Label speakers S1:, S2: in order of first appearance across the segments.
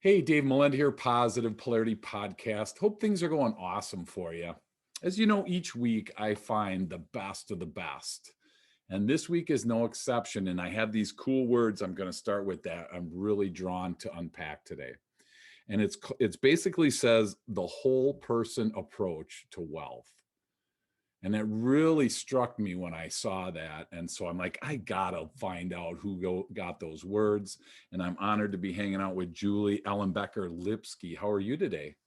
S1: Hey, Dave Melinda here, Positive Polarity Podcast. Hope things are going awesome for you. As you know, each week I find the best of the best. And this week is no exception. And I have these cool words I'm going to start with that I'm really drawn to unpack today. And it's basically says the whole person approach to wealth. And it really struck me when I saw that. And so I'm like, I gotta find out who got those words. And I'm honored to be hanging out with Julie Ellenbecker Lipsky. How are you today?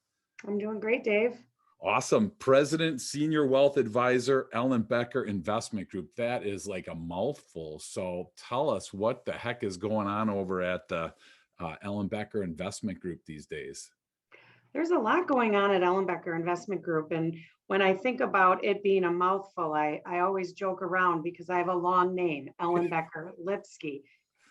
S2: I'm doing great, Dave.
S1: Awesome. President, Senior Wealth Advisor, Ellenbecker Investment Group. That is like a mouthful. So tell us what the heck is going on over at the Ellenbecker Investment Group these days.
S2: There's a lot going on at Ellenbecker Investment Group. And when I think about it being a mouthful, I always joke around because I have a long name, Ellenbecker Lipsky.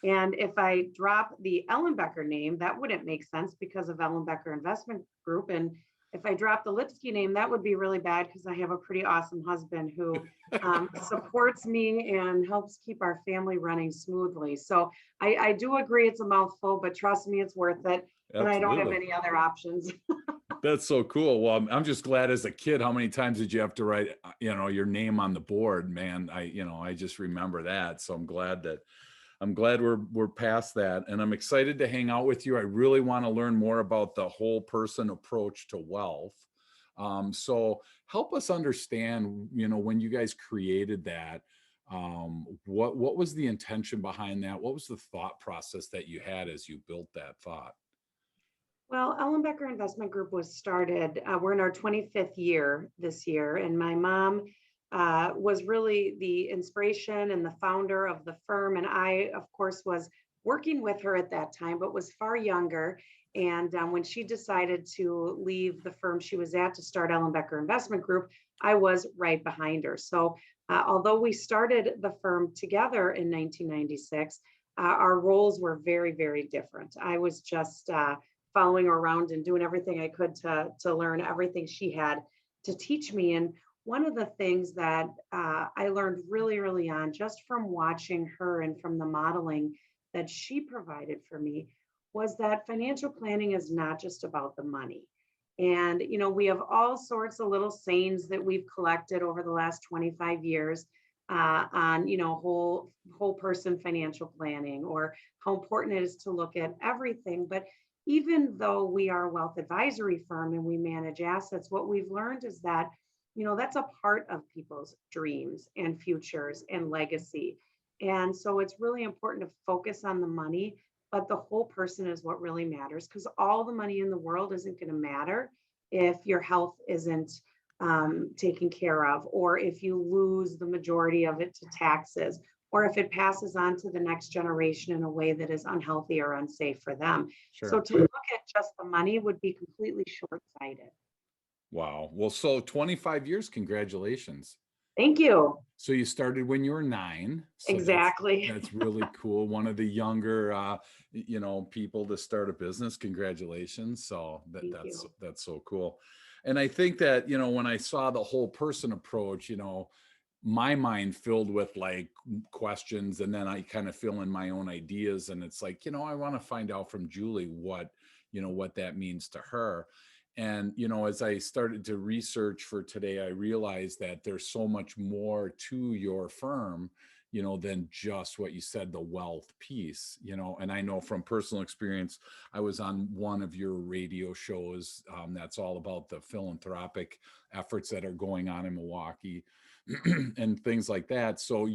S2: And if I drop the Ellenbecker name, that wouldn't make sense because of Ellenbecker Investment Group. And if I drop the Lipsky name, that would be really bad because I have a pretty awesome husband who supports me and helps keep our family running smoothly. So I do agree it's a mouthful, but trust me, it's worth it. And I don't have
S1: Absolutely.
S2: any other options.
S1: That's so cool. Well, I'm just glad as a kid, how many times did you have to write, your name on the board, man? I just remember that. So I'm glad we're past that. And I'm excited to hang out with you. I really want to learn more about the whole person approach to wealth. So help us understand, when you guys created that, what was the intention behind that? What was the thought process that you had as you built that thought?
S2: Well, Ellenbecker Investment Group was started. We're in our 25th year this year, and my mom was really the inspiration and the founder of the firm. And I, of course, was working with her at that time, but was far younger. And when she decided to leave the firm she was at to start Ellenbecker Investment Group, I was right behind her. So although we started the firm together in 1996, our roles were very, very different. I was just following her around and doing everything I could to learn everything she had to teach me. And one of the things that I learned really early on, just from watching her and from the modeling that she provided for me, was that financial planning is not just about the money. And, we have all sorts of little sayings that we've collected over the last 25 years on, whole person financial planning, or how important it is to look at everything. But even though we are a wealth advisory firm and we manage assets, what we've learned is that, that's a part of people's dreams and futures and legacy. And so it's really important to focus on the money, but the whole person is what really matters, because all the money in the world isn't going to matter if your health isn't taken care of, or if you lose the majority of it to taxes, or if it passes on to the next generation in a way that is unhealthy or unsafe for them. So
S1: Sure.
S2: to look at just the money would be completely short-sighted.
S1: Wow. Well, so 25 years, congratulations.
S2: Thank you.
S1: So you started when you were 9. So
S2: Exactly.
S1: that's really cool. One of the younger people to start a business. Congratulations. So
S2: Thank
S1: that's
S2: you.
S1: that's so cool. And I think that, when I saw the whole person approach, my mind filled with like questions, and then I kind of fill in my own ideas, and it's like, I want to find out from Julie what that means to her. And as I started to research for today, I realized that there's so much more to your firm, than just what you said, the wealth piece. And I know from personal experience, I was on one of your radio shows that's all about the philanthropic efforts that are going on in Milwaukee and things like that. So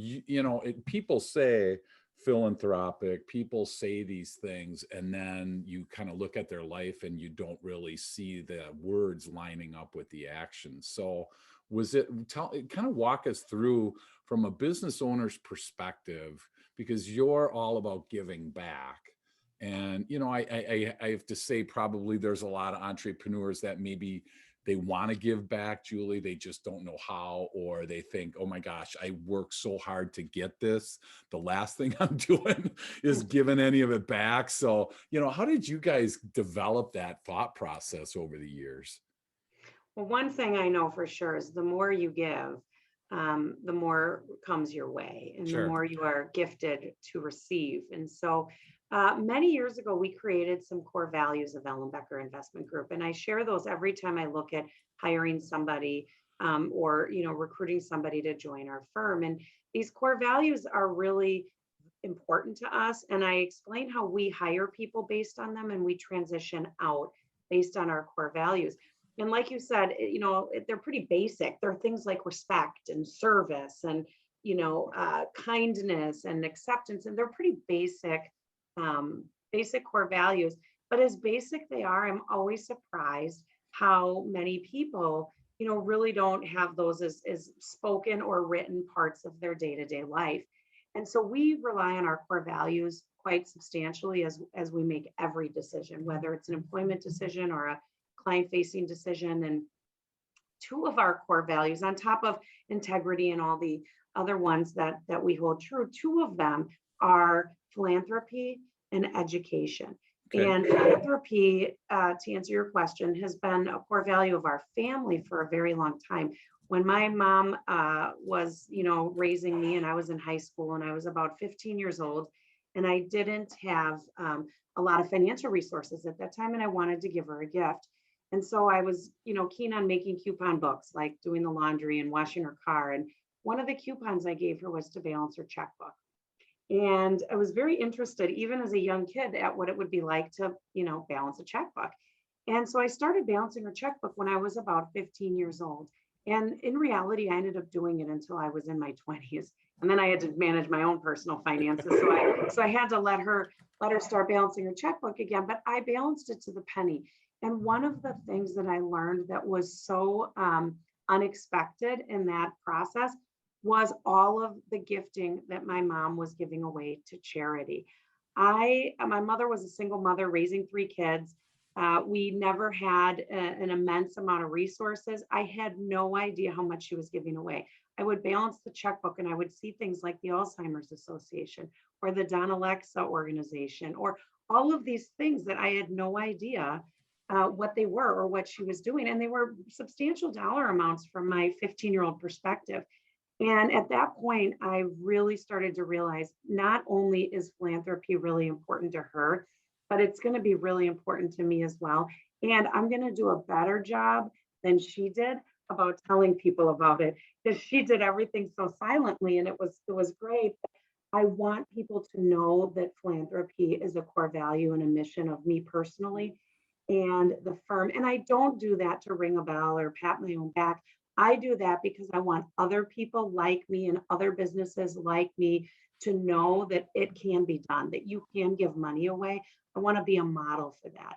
S1: people say philanthropic, people say these things, and then you kind of look at their life and you don't really see the words lining up with the actions. So kind of walk us through from a business owner's perspective, because you're all about giving back. And I have to say, probably there's a lot of entrepreneurs that maybe they want to give back, Julie, they just don't know how, or they think, oh my gosh, I work so hard to get this, the last thing I'm doing is giving any of it back. So how did you guys develop that thought process over the years?
S2: Well, one thing I know for sure is the more you give, the more comes your way and the
S1: Sure.
S2: more you are gifted to receive. And so Many years ago, we created some core values of Ellenbecker Investment Group, and I share those every time I look at hiring somebody or recruiting somebody to join our firm. And these core values are really important to us. And I explain how we hire people based on them and we transition out based on our core values. And like you said, they're pretty basic. They're things like respect and service and, kindness and acceptance. And they're pretty basic core values. But as basic they are, I'm always surprised how many people, really don't have those as spoken or written parts of their day-to-day life. And so we rely on our core values quite substantially as we make every decision, whether it's an employment decision or a client-facing decision. And two of our core values, on top of integrity and all the other ones that we hold true, two of them are philanthropy and education.
S1: Okay.
S2: And philanthropy, to answer your question, has been a core value of our family for a very long time. When my mom was, raising me, and I was in high school, and I was about 15 years old, and I didn't have a lot of financial resources at that time, and I wanted to give her a gift. And so I was, keen on making coupon books, like doing the laundry and washing her car. And one of the coupons I gave her was to balance her checkbook. And I was very interested, even as a young kid, at what it would be like to, balance a checkbook. And so I started balancing her checkbook when I was about 15 years old. And in reality, I ended up doing it until I was in my 20s. And then I had to manage my own personal finances. So I had to let her start balancing her checkbook again, but I balanced it to the penny. And one of the things that I learned that was so unexpected in that process was all of the gifting that my mom was giving away to charity. My mother was a single mother raising three kids. We never had an immense amount of resources. I had no idea how much she was giving away. I would balance the checkbook and I would see things like the Alzheimer's Association or the Don Alexa organization or all of these things that I had no idea what they were or what she was doing. And they were substantial dollar amounts from my 15-year-old perspective. And at that point, I really started to realize not only is philanthropy really important to her, but it's going to be really important to me as well. And I'm going to do a better job than she did about telling people about it because she did everything so silently and it was great. I want people to know that philanthropy is a core value and a mission of me personally and the firm. And I don't do that to ring a bell or pat my own back. I do that because I want other people like me and other businesses like me to know that it can be done, that you can give money away. I want to be a model for that.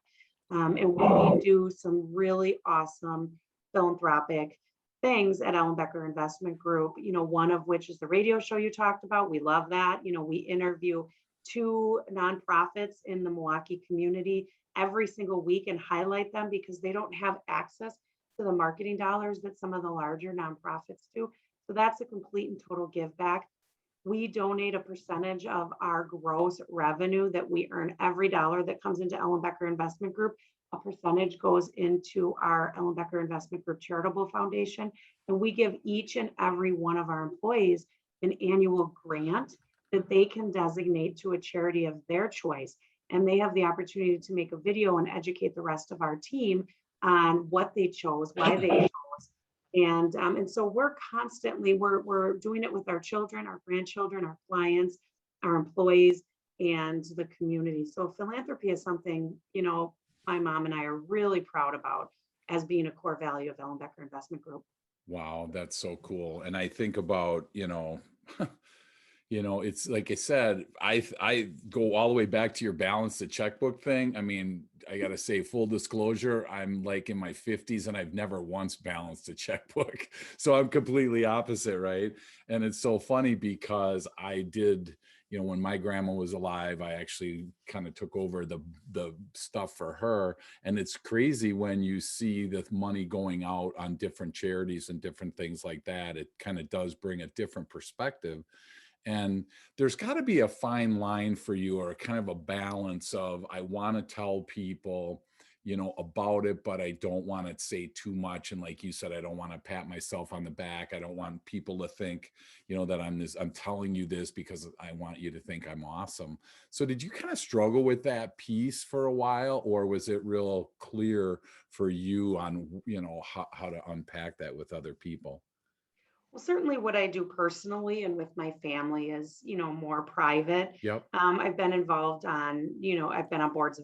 S2: And we do some really awesome philanthropic things at Ellenbecker Investment Group, one of which is the radio show you talked about. We love that. We interview two nonprofits in the Milwaukee community every single week and highlight them because they don't have access to the marketing dollars that some of the larger nonprofits do. So that's a complete and total give back. We donate a percentage of our gross revenue that we earn every dollar that comes into Ellenbecker Investment Group. A percentage goes into our Ellenbecker Investment Group Charitable Foundation. And we give each and every one of our employees an annual grant that they can designate to a charity of their choice. And they have the opportunity to make a video and educate the rest of our team on what they chose, why they chose. And so we're constantly, we're doing it with our children, our grandchildren, our clients, our employees, and the community. So philanthropy is something, my mom and I are really proud about as being a core value of Ellenbecker Investment Group.
S1: Wow, that's so cool. And I think about, it's like I said, I go all the way back to your balance the checkbook thing. I mean, I got to say, full disclosure, I'm like in my 50s and I've never once balanced a checkbook. So I'm completely opposite, right? And it's so funny because I did, when my grandma was alive, I actually kind of took over the stuff for her. And it's crazy when you see the money going out on different charities and different things like that. It kind of does bring a different perspective. And there's got to be a fine line for you or kind of a balance of, I want to tell people, about it, but I don't want to say too much. And like you said, I don't want to pat myself on the back. I don't want people to think, that I'm telling you this because I want you to think I'm awesome. So did you kind of struggle with that piece for a while, or was it real clear for you on, how to unpack that with other people?
S2: Well, certainly what I do personally and with my family is, more private.
S1: Yep.
S2: I've been involved on, I've been on boards,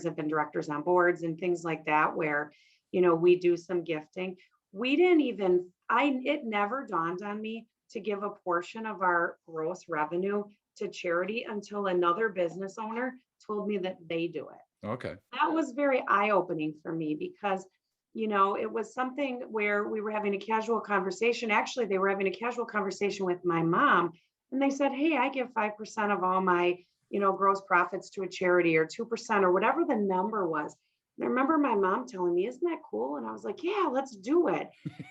S2: I've been directors on boards and things like that where, we do some gifting. We didn't even, it never dawned on me to give a portion of our gross revenue to charity until another business owner told me that they do it.
S1: Okay.
S2: That was very eye-opening for me because, it was something where we were having a casual conversation. Actually, they were having a casual conversation with my mom, and they said, "Hey, I give 5% of all my, gross profits to a charity, or 2%, or whatever the number was." And I remember my mom telling me, "Isn't that cool?" And I was like, "Yeah, let's do it."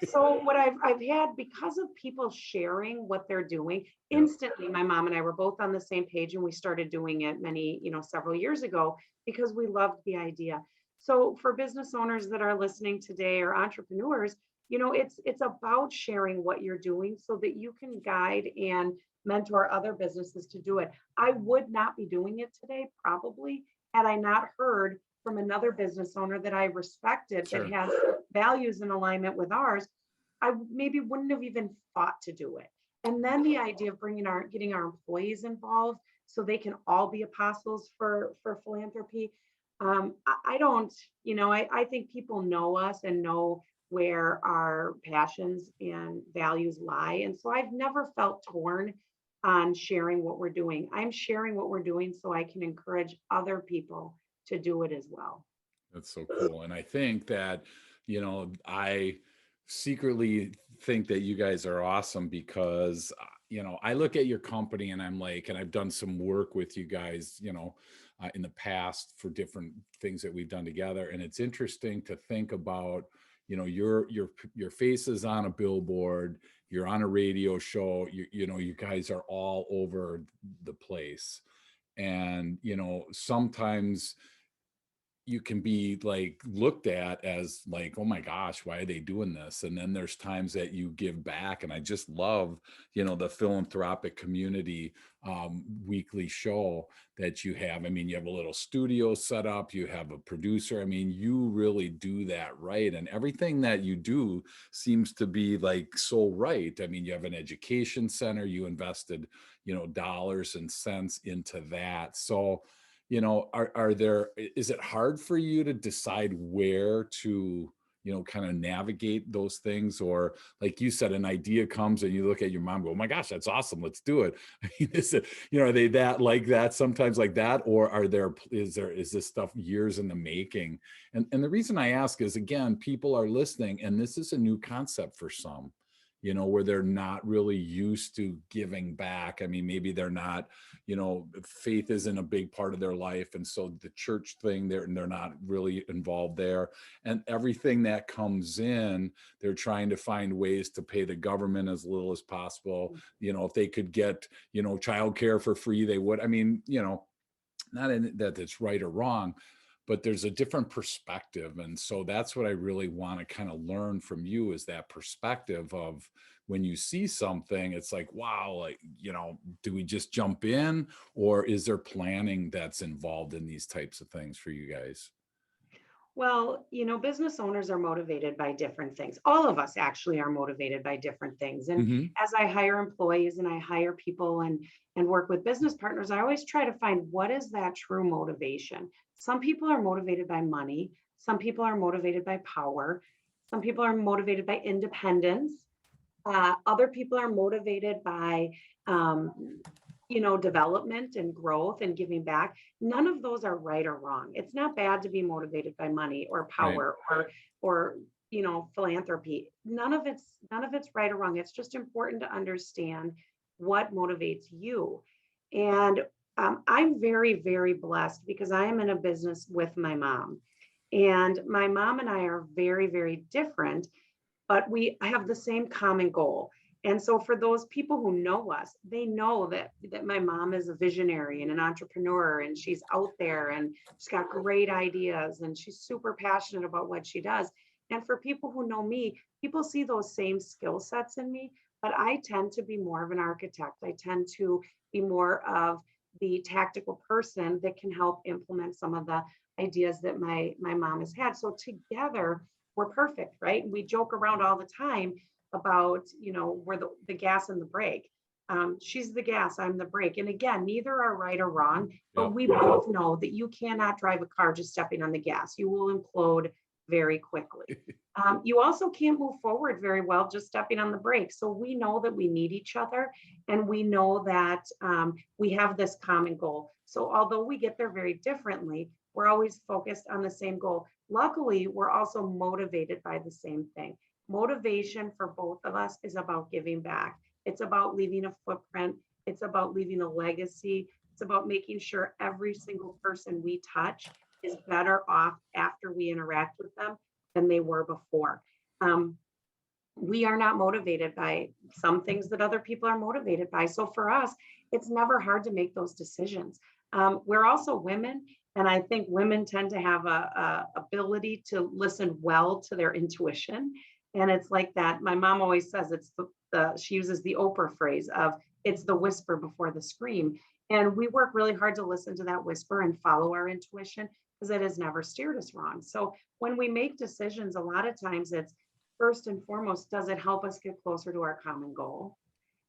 S2: So what I've had, because of people sharing what they're doing,
S1: Yep.
S2: instantly my mom and I were both on the same page, and we started doing it several years ago because we loved the idea. So for business owners that are listening today, or entrepreneurs, it's about sharing what you're doing so that you can guide and mentor other businesses to do it. I would not be doing it today, probably, had I not heard from another business owner that I respected that
S1: Sure.
S2: has values in alignment with ours. I maybe wouldn't have even thought to do it. And then the idea of getting our employees involved so they can all be apostles for philanthropy. I don't, I think people know us and know where our passions and values lie. And so I've never felt torn on sharing what we're doing. I'm sharing what we're doing so I can encourage other people to do it as well.
S1: That's so cool. And I think that, I secretly think that you guys are awesome because, I look at your company and I'm like, and I've done some work with you guys, in the past for different things that we've done together. And it's interesting to think about, your face is on a billboard, you're on a radio show, you guys are all over the place. And, sometimes you can be like looked at as like, oh my gosh, why are they doing this? And then there's times that you give back. And I just love, the philanthropic community weekly show that you have. I mean, you have a little studio set up, you have a producer. I mean, you really do that right. And everything that you do seems to be like so right. I mean, you have an education center, you invested, dollars and cents into that. So, are there, is it hard for you to decide where to, kind of navigate those things? Or like you said, an idea comes and you look at your mom, go, oh my gosh, that's awesome, let's do it. I mean, is it, are they that like that sometimes like that? Or is this stuff years in the making? And the reason I ask is, again, people are listening and this is a new concept for some, where they're not really used to giving back. I mean, maybe they're not, faith isn't a big part of their life. And so the church thing, they're not really involved there. And everything that comes in, they're trying to find ways to pay the government as little as possible. If they could get, childcare for free, they would. I mean, not in that it's right or wrong, but there's a different perspective. And so that's what I really want to kind of learn from you, is that perspective of when you see something, it's like, wow, like, do we just jump in, or is there planning that's involved in these types of things for you guys?
S2: Well, business owners are motivated by different things. All of us actually are motivated by different things. And
S1: Hmm.
S2: as I hire employees and I hire people and work with business partners, I always try to find what is that true motivation. Some people are motivated by money. Some people are motivated by power. Some people are motivated by independence. Other people are motivated by, development and growth and giving back. None of those are right or wrong. It's not bad to be motivated by money or
S1: Right.
S2: power or philanthropy. None of it's right or wrong. It's just important to understand what motivates you. And I'm very, very blessed because I am in a business with my mom. And my mom and I are very, very different, but we have the same common goal. And so for those people who know us, they know that my mom is a visionary and an entrepreneur, and she's out there and she's got great ideas and she's super passionate about what she does. And for people who know me, people see those same skill sets in me, but I tend to be more of an architect. I tend to be more of the tactical person that can help implement some of the ideas that my mom has had. So together we're perfect, right? We joke around all the time about, we're the gas and the brake. She's the gas, I'm the brake. And again, neither are right or wrong, but
S1: Yep.
S2: we both know that you cannot drive a car just stepping on the gas. You will implode very quickly. You also can't move forward very well just stepping on the brake. So we know that we need each other, and we know that we have this common goal. So although we get there very differently, we're always focused on the same goal. Luckily, we're also motivated by the same thing. Motivation for both of us is about giving back. It's about leaving a footprint. It's about leaving a legacy. It's about making sure every single person we touch is better off after we interact with them than they were before. Um, we are not motivated by some things that other people are motivated by. So for us, it's never hard to make those decisions. We're also women, and I think women tend to have a ability to listen well to their intuition. And it's like that. My mom always says it's she uses the Oprah phrase of it's the whisper before the scream. And we work really hard to listen to that whisper and follow our intuition because it has never steered us wrong. So when we make decisions, a lot of times it's first and foremost, does it help us get closer to our common goal?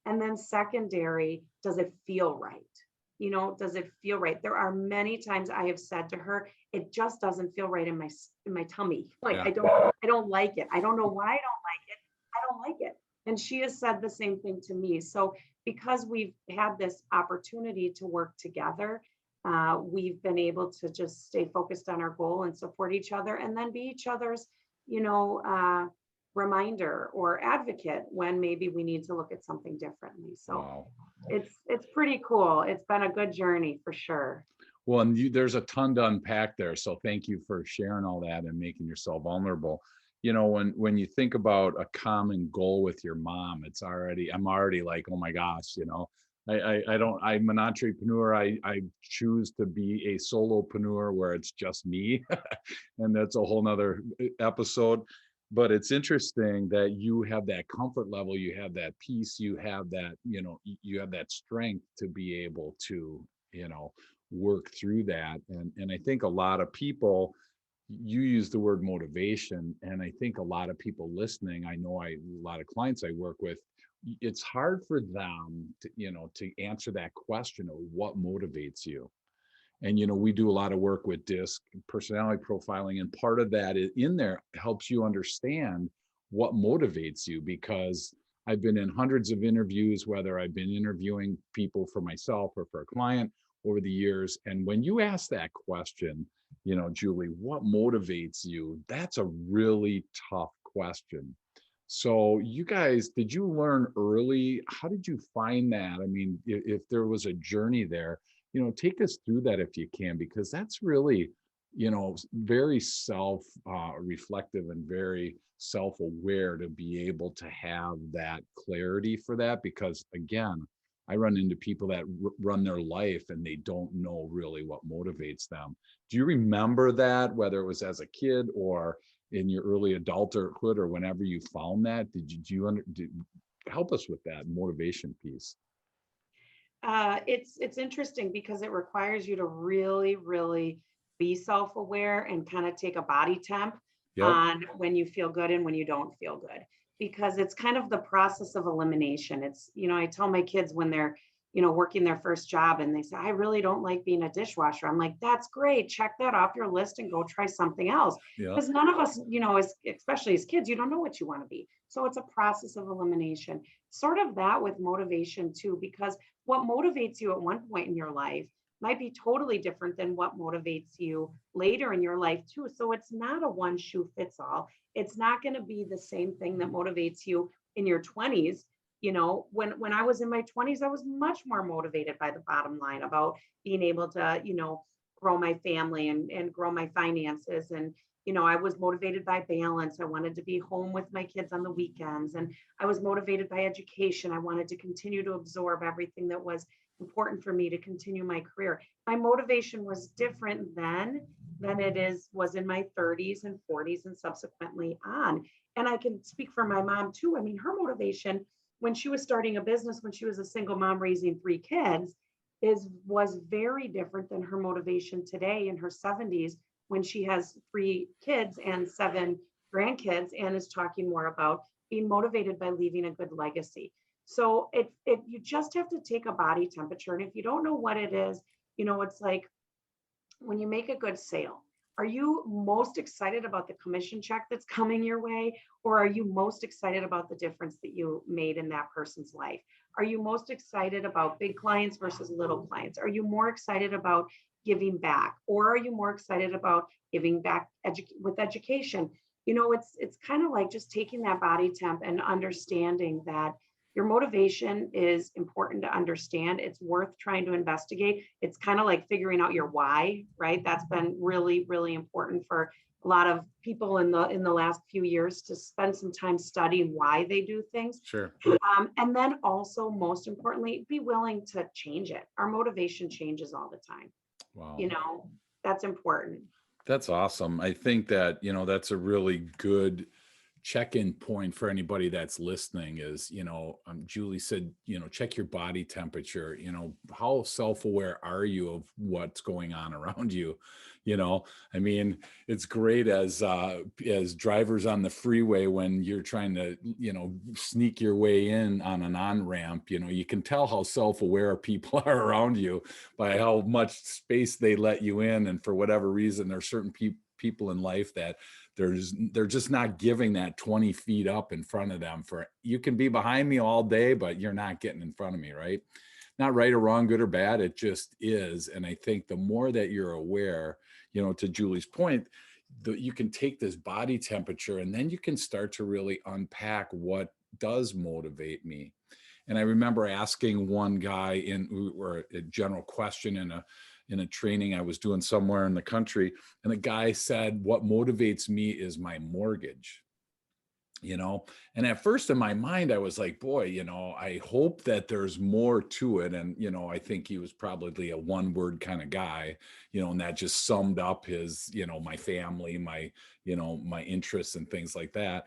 S2: And then secondary, does it feel right? Does it feel right? There are many times I have said to her, it just doesn't feel right in my tummy. Like
S1: Yeah.
S2: I don't like it. I don't know why I don't like it. I don't like it. And she has said the same thing to me. So because we've had this opportunity to work together, we've been able to just stay focused on our goal and support each other, and then be each other's, you know, uh, reminder or advocate when maybe we need to look at something differently. So
S1: Wow.
S2: it's pretty cool. It's been a good journey for sure.
S1: Well, and there's a ton to unpack there. So thank you for sharing all that and making yourself vulnerable. When you think about a common goal with your mom, I'm already like, oh my gosh, I'm an entrepreneur. I choose to be a solopreneur where it's just me. And that's a whole nother episode. But it's interesting that you have that comfort level, you have that peace, you have that, you have that strength to be able to, work through that. And I think a lot of people, you use the word motivation, and I think a lot of people listening, a lot of clients I work with, it's hard for them to answer that question of what motivates you. And we do a lot of work with DISC personality profiling, and part of that is in there helps you understand what motivates you, because I've been in hundreds of interviews, whether I've been interviewing people for myself or for a client over the years. And when you ask that question, Julie, what motivates you? That's a really tough question. So you guys, did you learn early? How did you find that? I mean, if there was a journey there, take us through that if you can, because that's really, very self reflective and very self-aware to be able to have that clarity for that. Because again, I run into people that run their life and they don't know really what motivates them. Do you remember that, whether it was as a kid or in your early adulthood, or whenever you found that? Help us with that motivation piece?
S2: It's interesting because it requires you to really, really be self-aware and kind of take a body temp
S1: Yep.
S2: on when you feel good and when you don't feel good. Because it's kind of the process of elimination. I tell my kids when they're, working their first job and they say, I really don't like being a dishwasher. I'm like, that's great. Check that off your list and go try something else.
S1: Yep.
S2: Because none of us, especially as kids, you don't know what you want to be. So it's a process of elimination. Sort of that with motivation too, because what motivates you at one point in your life might be totally different than what motivates you later in your life too. So it's not a one shoe fits all. It's not going to be the same thing that motivates you in your 20s. When I was in my 20s, I was much more motivated by the bottom line about being able to, grow my family and grow my finances and I was motivated by balance. I wanted to be home with my kids on the weekends. And I was motivated by education. I wanted to continue to absorb everything that was important for me to continue my career. My motivation was different then than was in my 30s and 40s and subsequently on. And I can speak for my mom too. I mean, her motivation when she was starting a business, when she was a single mom raising three kids, was very different than her motivation today in her 70s when she has three kids and seven grandkids and is talking more about being motivated by leaving a good legacy. So it you just have to take a body temperature. And if you don't know what it is, it's like when you make a good sale, are you most excited about the commission check that's coming your way? Or are you most excited about the difference that you made in that person's life? Are you most excited about big clients versus little clients? Are you more excited about giving back? Or are you more excited about giving back with education? It's kind of like just taking that body temp and understanding that your motivation is important to understand. It's worth trying to investigate. It's kind of like figuring out your why, right? That's been really, really important for a lot of people in the last few years to spend some time studying why they do things.
S1: Sure.
S2: And then also, most importantly, be willing to change it. Our motivation changes all the time.
S1: Wow.
S2: You know, that's important.
S1: That's awesome. I think that, that's a really good check-in point for anybody that's listening is, Julie said, check your body temperature, how self-aware are you of what's going on around you? I mean, it's great as drivers on the freeway when you're trying to, sneak your way in on an on-ramp, you can tell how self-aware people are around you by how much space they let you in. And for whatever reason, there's certain people in life that they're just not giving that 20 feet up in front of them. For you can be behind me all day, but you're not getting in front of me, right? Not right or wrong, good or bad, it just is. And I think the more that you're aware, to Julie's point, you can take this body temperature and then you can start to really unpack what does motivate me. And I remember asking one guy or a general question in a training I was doing somewhere in the country. And the guy said, what motivates me is my mortgage, and at first in my mind, I was like, boy, I hope that there's more to it. And, I think he was probably a one word kind of guy, and that just summed up his, my family, my interests and things like that.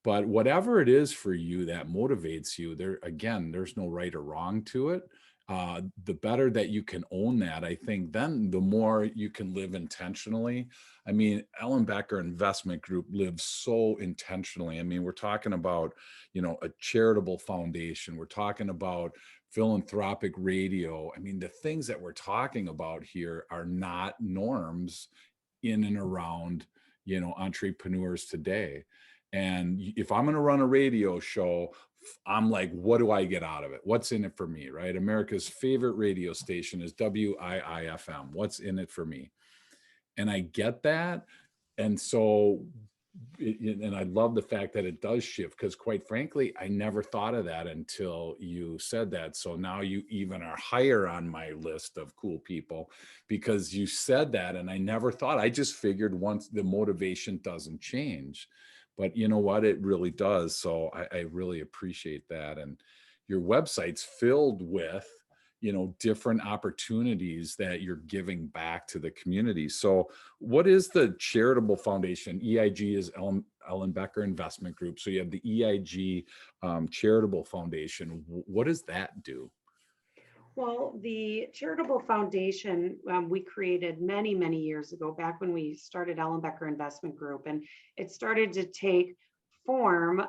S1: But whatever it is for you that motivates you, there's no right or wrong to it. The better that you can own that, I think, then the more you can live intentionally. I mean, Ellen Becker Investment Group lives so intentionally. I mean, we're talking about, a charitable foundation. We're talking about philanthropic radio. I mean, the things that we're talking about here are not norms in and around, entrepreneurs today. And if I'm going to run a radio show, I'm like, what do I get out of it? What's in it for me, right? America's favorite radio station is WIIFM. What's in it for me? And I get that. And so, and I love the fact that it does shift, because quite frankly, I never thought of that until you said that. So now you even are higher on my list of cool people because you said that. And I never thought, I just figured once the motivation doesn't change. But you know what? It really does. So I really appreciate that. And your website's filled with, different opportunities that you're giving back to the community. So what is the Charitable Foundation? EIG is Ellen Becker Investment Group. So you have the EIG Charitable Foundation. What does that do?
S2: Well, the Charitable Foundation, we created many, many years ago, back when we started Ellen Becker Investment Group, and it started to take form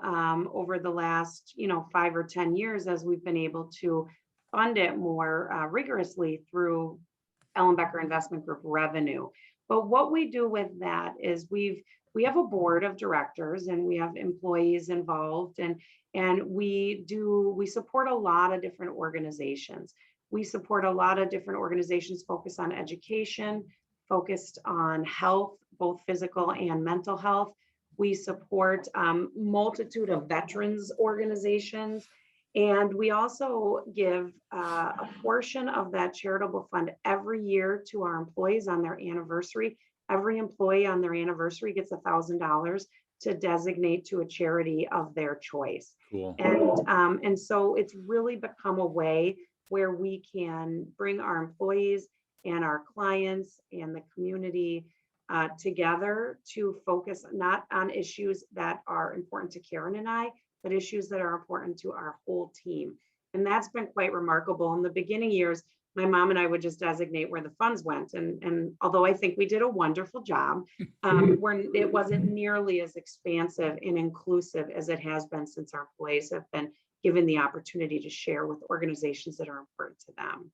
S2: over the last, 5 or 10 years as we've been able to fund it more rigorously through Ellen Becker Investment Group revenue. But what we do with that is we have a board of directors and we have employees involved, and we support a lot of different organizations. We support a lot of different organizations focused on education, focused on health, both physical and mental health. We support multitude of veterans organizations. And we also give a portion of that charitable fund every year to our employees on their anniversary every employee on their anniversary gets $1,000 to designate to a charity of their choice.
S1: Cool.
S2: And so it's really become a way where we can bring our employees and our clients and the community together to focus not on issues that are important to Karen and I, but issues that are important to our whole team. And that's been quite remarkable. In the beginning years, my mom and I would just designate where the funds went. And although I think we did a wonderful job, it wasn't nearly as expansive and inclusive as it has been since our employees have been given the opportunity to share with organizations that are important to them.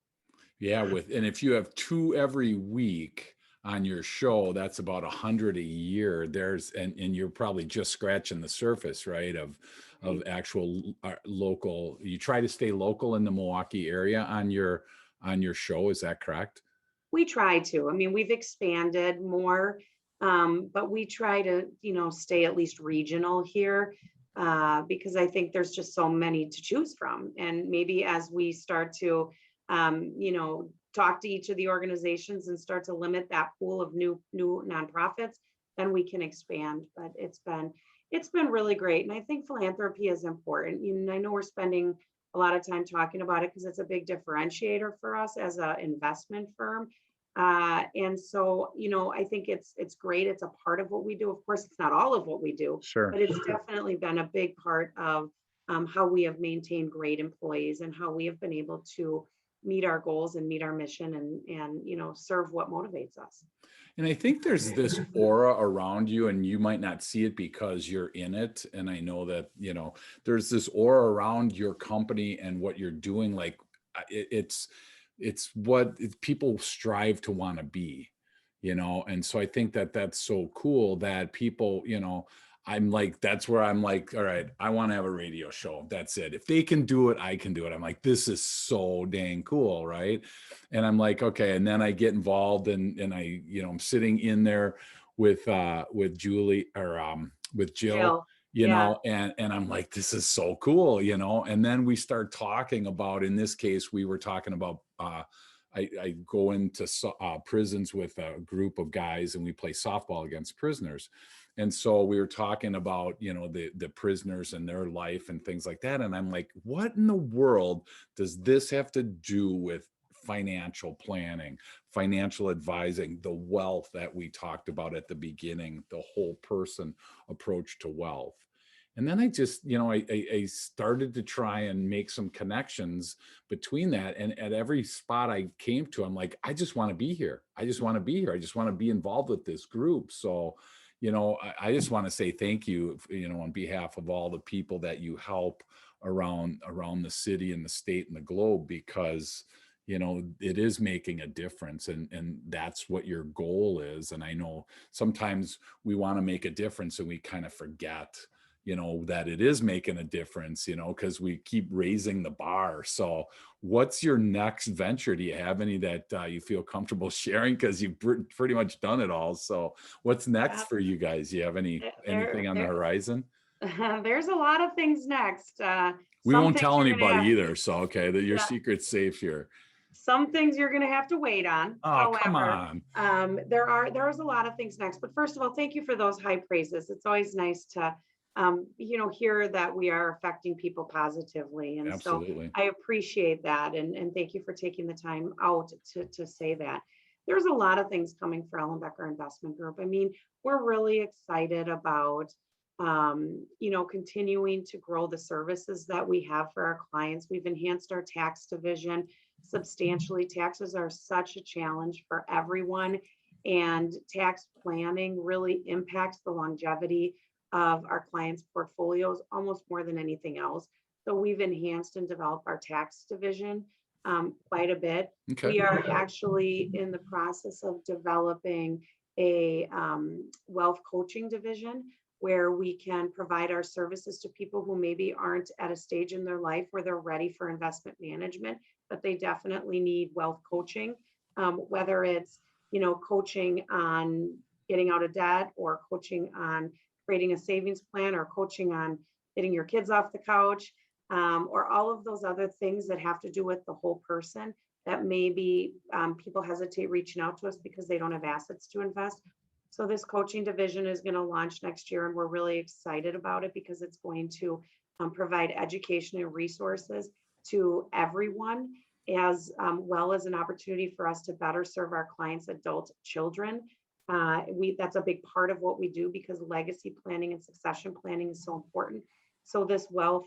S1: Yeah, and if you have two every week on your show, that's about 100 a year. And you're probably just scratching the surface, right? Of actual local. You try to stay local in the Milwaukee area on your show. Is that correct?
S2: We try to. I mean, we've expanded more, but we try to, stay at least regional here because I think there's just so many to choose from. And maybe as we start to, talk to each of the organizations and start to limit that pool of new nonprofits, then we can expand. But it's been really great, and I think philanthropy is important. I know we're spending a lot of time talking about it because it's a big differentiator for us as an investment firm. And so, I think it's great. It's a part of what we do. Of course, it's not all of what we do,
S1: Sure.
S2: but it's definitely been a big part of how we have maintained great employees and how we have been able to meet our goals and meet our mission and serve what motivates us.
S1: And I think there's this aura around you, and you might not see it because you're in it. And I know that, there's this aura around your company and what you're doing. Like it's what people strive to want to be, And so I think that that's so cool that people, I'm like, that's where I'm like, all right, I want to have a radio show. That's it. If they can do it, I can do it. I'm like, this is so dang cool. Right. And I'm like, okay. And then I get involved and I, I'm sitting in there with Julie or with Jill,
S2: Jill, yeah.
S1: and I'm like, this is so cool, And then we start talking about, in this case, we were talking about, I go into prisons with a group of guys and we play softball against prisoners. And so we were talking about, the prisoners and their life and things like that. And I'm like, what in the world does this have to do with financial planning, financial advising, the wealth that we talked about at the beginning, the whole person approach to wealth? And then I just, I started to try and make some connections between that. And at every spot I came to, I'm like, I just want to be here. I just want to be here. I just want to be involved with this group. So, I just want to say thank you, on behalf of all the people that you help around the city and the state and the globe, because it is making a difference, and that's what your goal is. And I know sometimes we want to make a difference and we kind of forget that it is making a difference, because we keep raising the bar. So what's your next venture? Do you have any that you feel comfortable sharing? Because you've pretty much done it all. So what's next for you guys? Do you have anything on the horizon?
S2: There's a lot of things next.
S1: We
S2: Some
S1: won't
S2: things
S1: tell
S2: you're gonna
S1: anybody
S2: have,
S1: either. So, okay, that your
S2: yeah,
S1: secret's safe here.
S2: some things you're going to have to wait on.
S1: Oh, come
S2: However,
S1: on.
S2: there's a lot of things next. But first of all, thank you for those high praises. It's always nice to, hear that we are affecting people positively, and so
S1: Absolutely.
S2: I appreciate that, and thank you for taking the time out to say that. There's a lot of things coming for Ellenbecker Investment Group. I mean, we're really excited about continuing to grow the services that we have for our clients. We've enhanced our tax division substantially. Taxes are such a challenge for everyone, and tax planning really impacts the longevity of our clients' portfolios almost more than anything else. So we've enhanced and developed our tax division quite a bit.
S1: Okay.
S2: We are actually in the process of developing a wealth coaching division where we can provide our services to people who maybe aren't at a stage in their life where they're ready for investment management, but they definitely need wealth coaching, whether it's, coaching on getting out of debt, or coaching on creating a savings plan, or coaching on getting your kids off the couch, or all of those other things that have to do with the whole person that maybe people hesitate reaching out to us because they don't have assets to invest. So this coaching division is going to launch next year, and we're really excited about it because it's going to provide education and resources to everyone, as well as an opportunity for us to better serve our clients' adult children. That's a big part of what we do because legacy planning and succession planning is so important. So this wealth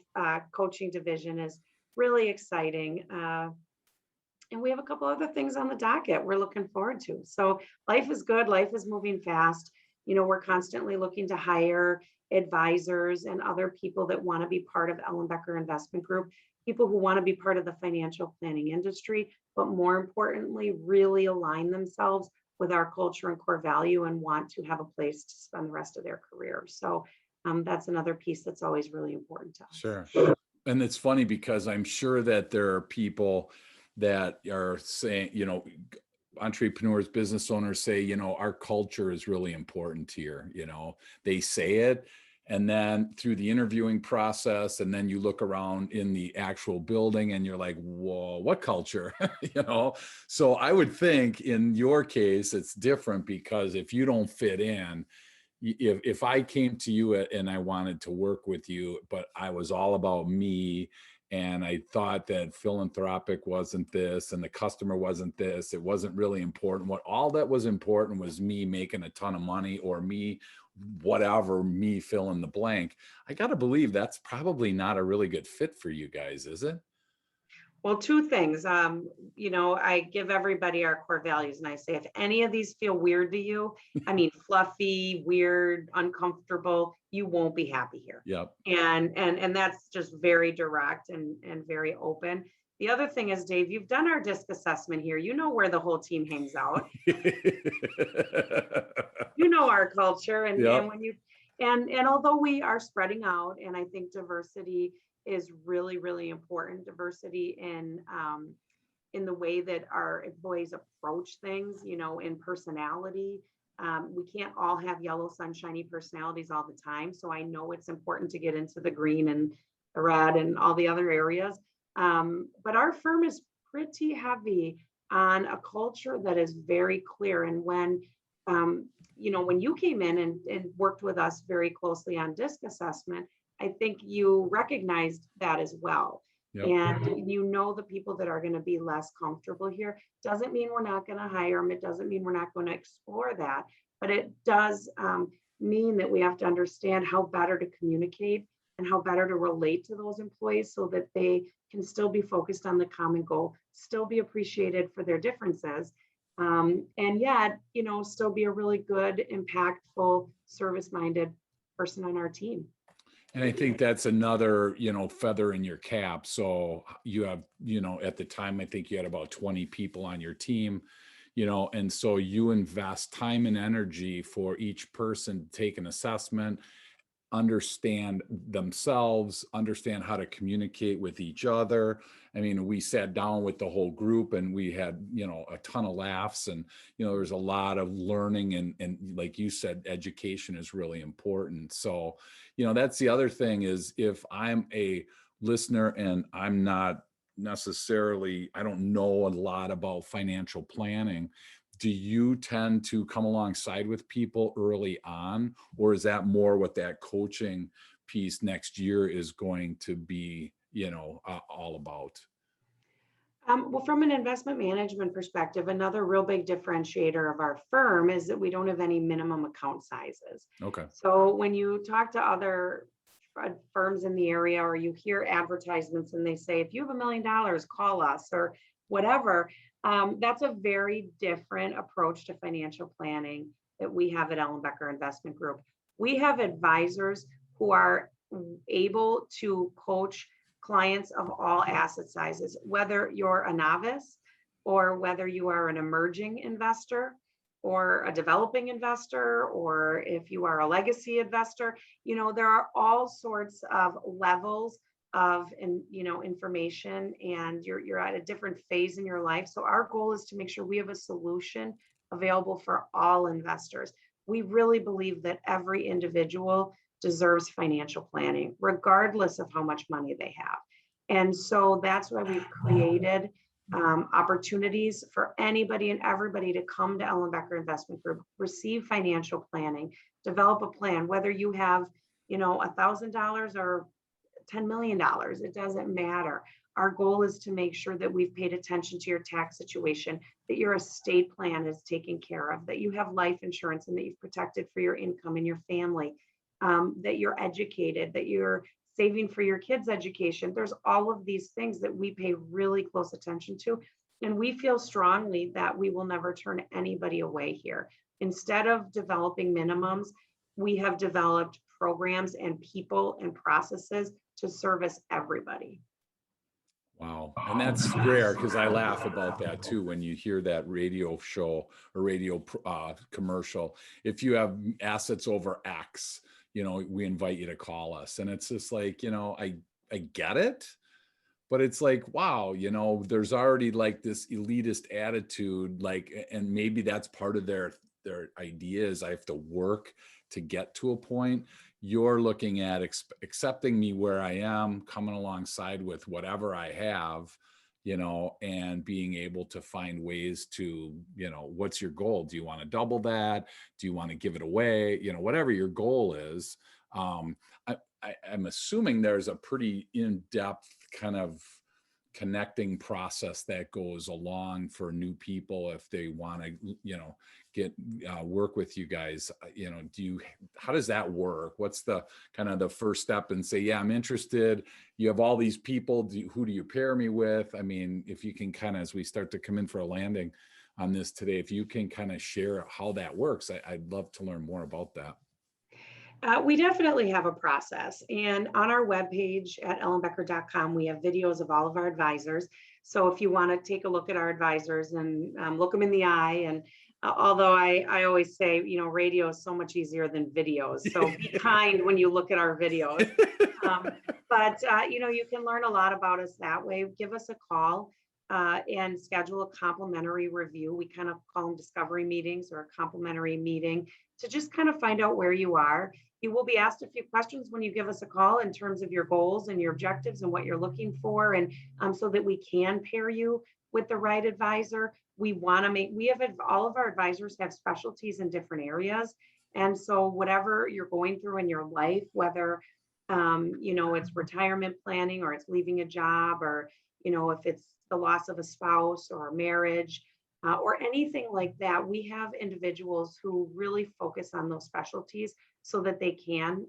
S2: coaching division is really exciting. And we have a couple other things on the docket we're looking forward to. So life is good. Life is moving fast. We're constantly looking to hire advisors and other people that want to be part of Ellenbecker Investment Group, people who want to be part of the financial planning industry, but more importantly, really align themselves with our culture and core value and want to have a place to spend the rest of their career. So that's another piece that's always really important to us.
S1: Sure. And it's funny because I'm sure that there are people that are saying, entrepreneurs, business owners say, our culture is really important here. They say it. And then through the interviewing process, and then you look around in the actual building and you're like, whoa, what culture? So I would think in your case, it's different because if you don't fit in, if I came to you and I wanted to work with you, but I was all about me, and I thought that philanthropic wasn't this and the customer wasn't this, it wasn't really important. What all that was important was me making a ton of money, or me, whatever, me fill in the blank. I got to believe that's probably not a really good fit for you guys, is it?
S2: Well, two things. I give everybody our core values and I say, if any of these feel weird to you, I mean, fluffy, weird, uncomfortable, you won't be happy here.
S1: Yep.
S2: And that's just very direct and very open. The other thing is, Dave, you've done our disc assessment here. You know where the whole team hangs out. You know our culture, and
S1: Yep.
S2: and although we are spreading out, and I think diversity is really, really important. Diversity in the way that our employees approach things, in personality. We can't all have yellow, sunshiny personalities all the time. So I know it's important to get into the green and the red and all the other areas. But our firm is pretty heavy on a culture that is very clear. And when you came in and worked with us very closely on disc assessment, I think you recognized that as well.
S1: Yep.
S2: And the people that are going to be less comfortable here. Doesn't mean we're not going to hire them. It doesn't mean we're not going to explore that. But it does mean that we have to understand how better to communicate and how better to relate to those employees so that they can still be focused on the common goal, still be appreciated for their differences, and yet, still be a really good, impactful, service-minded person on our team.
S1: And I think that's another, feather in your cap. So you have, at the time, I think you had about 20 people on your team, and so you invest time and energy for each person to take an assessment, understand themselves, understand how to communicate with each other. I mean, we sat down with the whole group and we had, a ton of laughs, and, there's a lot of learning, and like you said, education is really important. So, that's the other thing is, if I'm a listener and I'm not necessarily, I don't know a lot about financial planning, do you tend to come alongside with people early on, or is that more what that coaching piece next year is going to be, all about?
S2: Well, from an investment management perspective, another real big differentiator of our firm is that we don't have any minimum account sizes.
S1: Okay.
S2: So when you talk to other firms in the area, or you hear advertisements and they say, if you have $1 million, call us, or whatever, that's a very different approach to financial planning that we have at Ellenbecker Investment Group. We have advisors who are able to coach clients of all asset sizes, whether you're a novice or whether you are an emerging investor or a developing investor, or if you are a legacy investor. There are all sorts of levels of information, and you're at a different phase in your life. So our goal is to make sure we have a solution available for all investors. We really believe that every individual deserves financial planning, regardless of how much money they have. And so that's why we've created opportunities for anybody and everybody to come to Ellen Becker Investment Group, receive financial planning, develop a plan, whether you have, $1,000 or $10 million, it doesn't matter. Our goal is to make sure that we've paid attention to your tax situation, that your estate plan is taken care of, that you have life insurance and that you've protected for your income and your family, that you're educated, that you're saving for your kids' education. There's all of these things that we pay really close attention to. And we feel strongly that we will never turn anybody away here. Instead of developing minimums, we have developed programs and people and processes to service everybody.
S1: Wow. And that's rare because I laugh about that too when you hear that radio show or radio commercial. If you have assets over X, we invite you to call us. And it's just like, I get it, but it's like, wow, there's already like this elitist attitude, like, and maybe that's part of their idea is I have to work to get to a point. You're looking at accepting me where I am, coming alongside with whatever I have, and being able to find ways to, what's your goal? Do you want to double that? Do you want to give it away? Whatever your goal is. I'm assuming there's a pretty in-depth kind of connecting process that goes along for new people if they want to, get work with you guys. How does that work? What's the kind of the first step and say, yeah, I'm interested. You have all these people. Who do you pair me with? I mean, if you can kind of, as we start to come in for a landing on this today, if you can kind of share how that works, I'd love to learn more about that.
S2: We definitely have a process. And on our webpage at ellenbecker.com, we have videos of all of our advisors. So if you want to take a look at our advisors and look them in the eye, and although I always say, radio is so much easier than videos. So be kind when you look at our videos. But you can learn a lot about us that way. Give us a call and schedule a complimentary review. We kind of call them discovery meetings or a complimentary meeting to just kind of find out where you are. You will be asked a few questions when you give us a call in terms of your goals and your objectives and what you're looking for, and so that we can pair you with the right advisor. We have all of our advisors have specialties in different areas. And so whatever you're going through in your life, whether, it's retirement planning or it's leaving a job, or, if it's the loss of a spouse or a marriage, or anything like that, we have individuals who really focus on those specialties so that they can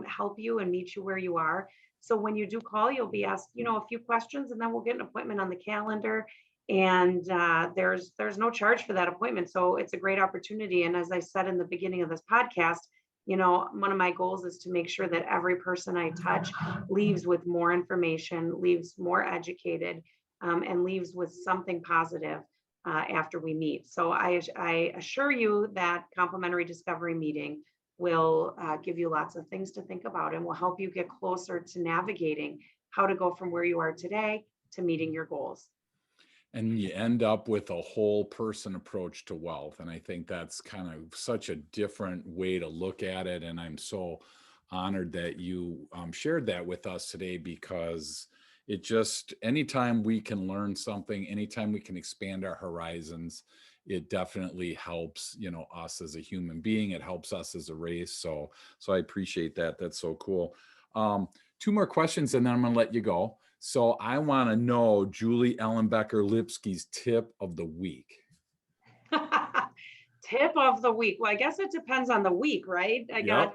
S2: help you and meet you where you are. So when you do call, you'll be asked, a few questions, and then we'll get an appointment on the calendar. And there's no charge for that appointment. So it's a great opportunity. And as I said in the beginning of this podcast, one of my goals is to make sure that every person I touch leaves with more information, leaves more educated, and leaves with something positive after we meet. So I assure you that complimentary discovery meeting will give you lots of things to think about and will help you get closer to navigating how to go from where you are today to meeting your goals.
S1: And you end up with a whole person approach to wealth. And I think that's kind of such a different way to look at it. And I'm so honored that you shared that with us today, because it just, anytime we can learn something, anytime we can expand our horizons, it definitely helps, us as a human being. It helps us as a race. So I appreciate that. That's so cool. 2 more questions and then I'm going to let you go. So I want to know Julie Ellenbecker Lipsky's tip of the week.
S2: Tip of the week. Well, I guess it depends on the week, right? I got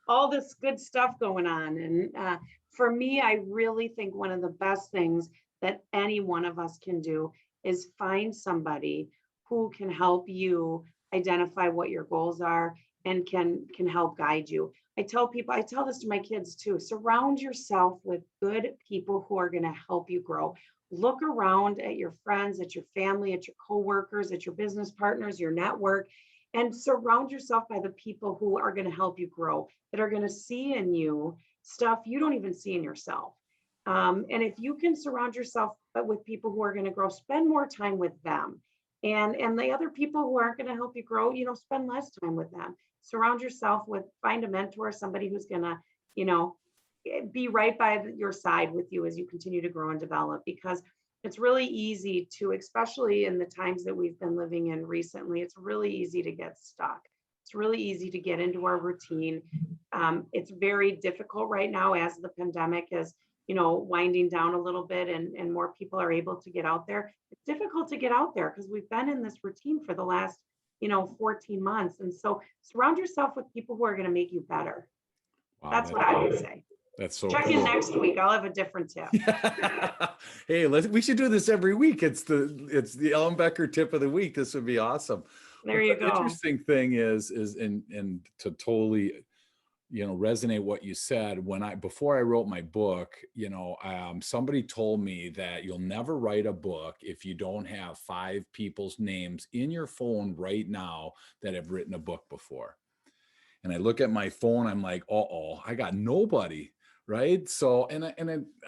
S2: all this good stuff going on. And for me, I really think one of the best things that any one of us can do is find somebody who can help you identify what your goals are and can help guide you. I tell this to my kids too, surround yourself with good people who are going to help you grow. Look around at your friends, at your family, at your coworkers, at your business partners, your network, and surround yourself by the people who are going to help you grow, that are going to see in you stuff you don't even see in yourself. And if you can surround yourself with people who are going to grow, spend more time with them. And the other people who aren't going to help you grow, spend less time with them. Surround yourself find a mentor, somebody who's going to, be right by your side with you as you continue to grow and develop. Because it's really easy to, especially in the times that we've been living in recently, it's really easy to get stuck. It's really easy to get into our routine. It's very difficult right now as the pandemic is, winding down a little bit, and more people are able to get out there. It's difficult to get out there because we've been in this routine for the last, 14 months. And so surround yourself with people who are going to make you better.
S1: Wow,
S2: That's what I would say.
S1: that's so
S2: Check in
S1: cool.
S2: next week. I'll have a different tip.
S1: Hey, we should do this every week. It's the Ellenbecker tip of the week. This would be awesome.
S2: There
S1: But
S2: you
S1: the
S2: go.
S1: interesting thing is and to totally, resonate what you said, before I wrote my book, somebody told me that you'll never write a book if you don't have 5 people's names in your phone right now that have written a book before. And I look at my phone, I'm like, uh-oh, I got nobody. Right. So,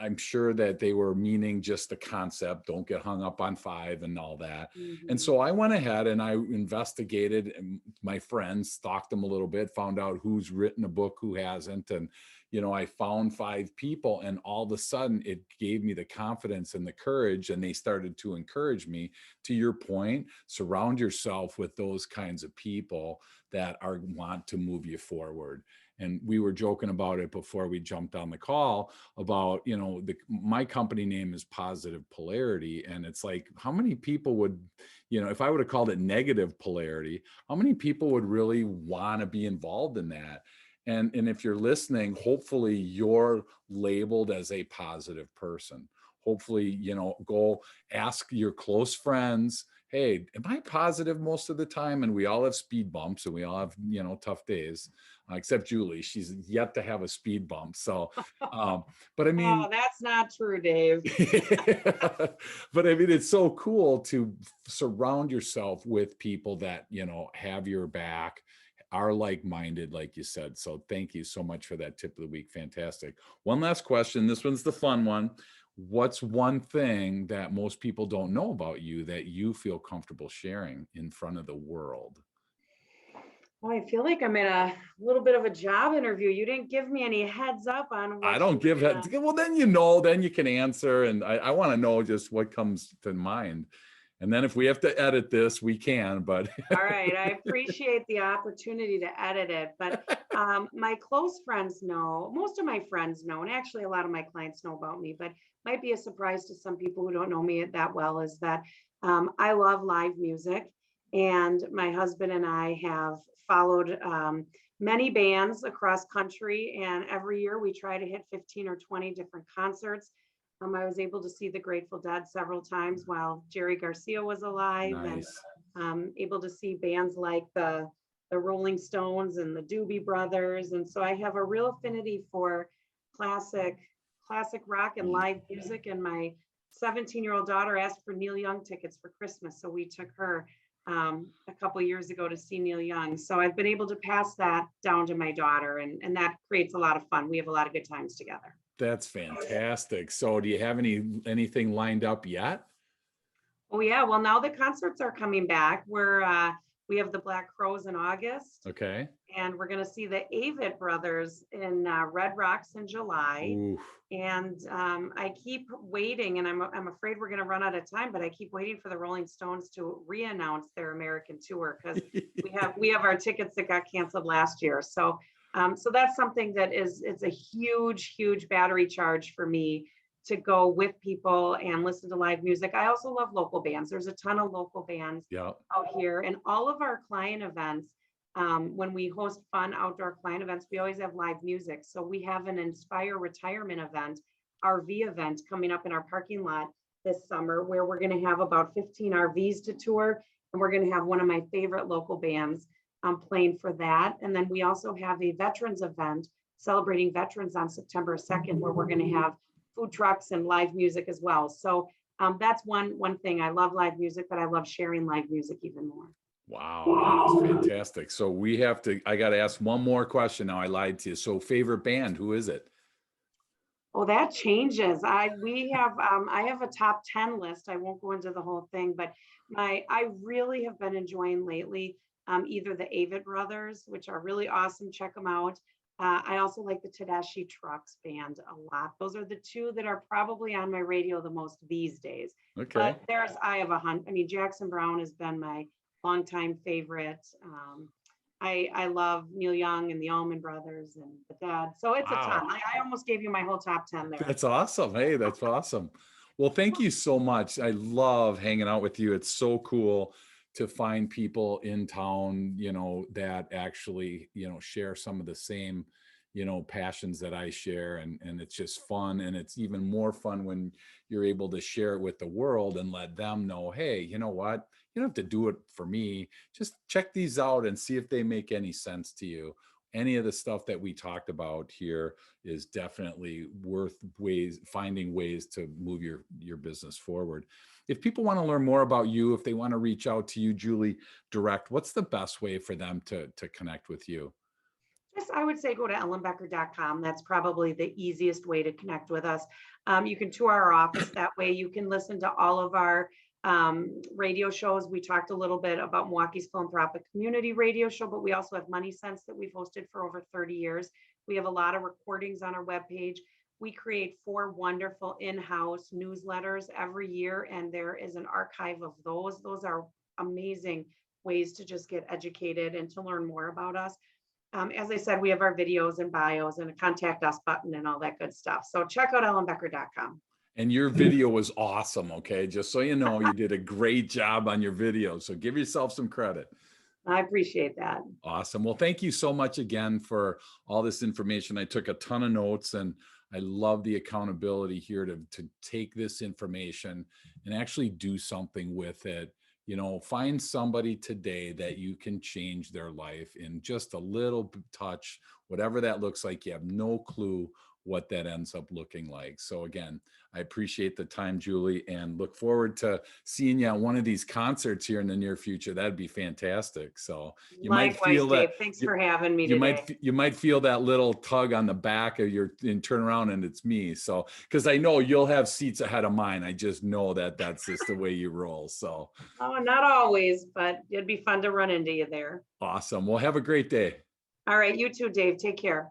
S1: I'm sure that they were meaning just the concept, don't get hung up on 5 and all that. And
S2: Mhm.
S1: so I went ahead and I investigated, and my friends, stalked them a little bit, found out who's written a book, who hasn't. And, I found 5 people, and all of a sudden it gave me the confidence and the courage. And they started to encourage me. To your point, surround yourself with those kinds of people that want to move you forward. And we were joking about it before we jumped on the call about, my company name is Positive Polarity. And it's like, how many people would, if I would have called it Negative Polarity, how many people would really want to be involved in that? And if you're listening, hopefully you're labeled as a positive person. Hopefully, go ask your close friends, hey, am I positive most of the time? And we all have speed bumps, and we all have, tough days, except Julie. She's yet to have a speed bump. So, but I
S2: Oh,
S1: mean,
S2: that's not true, Dave.
S1: but I mean, it's so cool to surround yourself with people that, have your back, are like-minded, like you said. So thank you so much for that tip of the week. Fantastic. One last question. This one's the fun one. What's one thing that most people don't know about you that you feel comfortable sharing in front of the world?
S2: Oh, I feel like I'm in a little bit of a job interview. You didn't give me any heads up on
S1: I
S2: what you
S1: don't
S2: were
S1: give
S2: gonna.
S1: that. Well, then, then you can answer. And I want to know just what comes to mind. And then if we have to edit this, we can, but
S2: All right, I appreciate the opportunity to edit it, but my close friends know, most of my friends know, and actually a lot of my clients know about me, but might be a surprise to some people who don't know me that well, is that I love live music, and my husband and I have followed many bands across country, and every year we try to hit 15 or 20 different concerts. I was able to see the Grateful Dead several times while Jerry Garcia was alive, and
S1: nice.
S2: able to see bands like the Rolling Stones and the Doobie Brothers. And so I have a real affinity for classic classic rock and live music. And my 17-year-old daughter asked for Neil Young tickets for Christmas, so we took her a couple years ago to see Neil Young. So I've been able to pass that down to my daughter, and that creates a lot of fun. We have a lot of good times together.
S1: That's fantastic. So do you have anything lined up yet?
S2: Oh yeah, well now the concerts are coming back. We have the Black Crowes in August,
S1: Okay.
S2: and we're going to see the Avett Brothers in Red Rocks in July.
S1: Ooh.
S2: And I keep waiting, and I'm afraid we're going to run out of time, but I keep waiting for the Rolling Stones to re-announce their American tour, because we have our tickets that got canceled last year. So so that's something that it's a huge battery charge for me to go with people and listen to live music. I also love local bands. There's a ton of local bands
S1: Yeah.
S2: out here, and all of our client events, when we host fun outdoor client events, we always have live music. So we have an Inspire Retirement event, RV event, coming up in our parking lot this summer, where we're going to have about 15 RVs to tour, and we're going to have one of my favorite local bands playing for that. And then we also have a veterans event celebrating veterans on September 2nd, where we're going to have food trucks and live music as well. So that's one thing. I love live music, but I love sharing live music even more.
S1: Wow, that is fantastic. So I got to ask one more question now. I lied to you. So favorite band, who is it?
S2: Oh, that changes. I have a top 10 list. I won't go into the whole thing, but I really have been enjoying lately either the Avett Brothers, which are really awesome. Check them out. I also like the Tedeschi Trucks band a lot. Those are the two that are probably on my radio the most these days.
S1: Okay.
S2: But there's I have a hunt. I mean, Jackson Brown has been my longtime favorite. I love Neil Young and the Allman Brothers and the Dead. So it's a ton.
S1: Wow.
S2: I almost gave you my whole top 10 there.
S1: That's awesome. Hey, that's awesome. Well, thank you so much. I love hanging out with you. It's so cool to find people in town, that actually, share some of the same, passions that I share. And it's just fun. And it's even more fun when you're able to share it with the world and let them know, hey, you know what? You don't have to do it for me. Just check these out and see if they make any sense to you. Any of the stuff that we talked about here is definitely worth finding ways to move your business forward. If people want to learn more about you, if they want to reach out to you, Julie, direct, what's the best way for them to connect with you?
S2: Just, I would say go to ellenbecker.com. That's probably the easiest way to connect with us. You can tour our office that way. You can listen to all of our radio shows. We talked a little bit about Milwaukee's Philanthropic Community Radio Show, but we also have Money Sense that we've hosted for over 30 years. We have a lot of recordings on our webpage. We create 4 wonderful in-house newsletters every year, and there is an archive of those. Those are amazing ways to just get educated and to learn more about us. As I said, we have our videos and bios and a contact us button and all that good stuff. So check out ellenbecker.com.
S1: And your video was awesome. Okay. Just so you know, you did a great job on your video. So give yourself some credit.
S2: I appreciate that.
S1: Awesome. Well, thank you so much again for all this information. I took a ton of notes, and I love the accountability here to take this information and actually do something with it. Find somebody today that you can change their life in just a little touch, whatever that looks like. You have no clue what that ends up looking like. So again, I appreciate the time, Julie, and look forward to seeing you at one of these concerts here in the near future. That'd be fantastic. So you might
S2: Likewise,
S1: feel
S2: Dave.
S1: that
S2: Thanks
S1: you,
S2: for having me
S1: you
S2: today.
S1: might feel that little tug on the back of your, and turn around and it's me. So, because I know you'll have seats ahead of mine. I just know that that's just the way you roll. So
S2: Oh, not always, but it'd be fun to run into you there.
S1: awesome. Well, have a great day.
S2: All right, you too, Dave. Take care.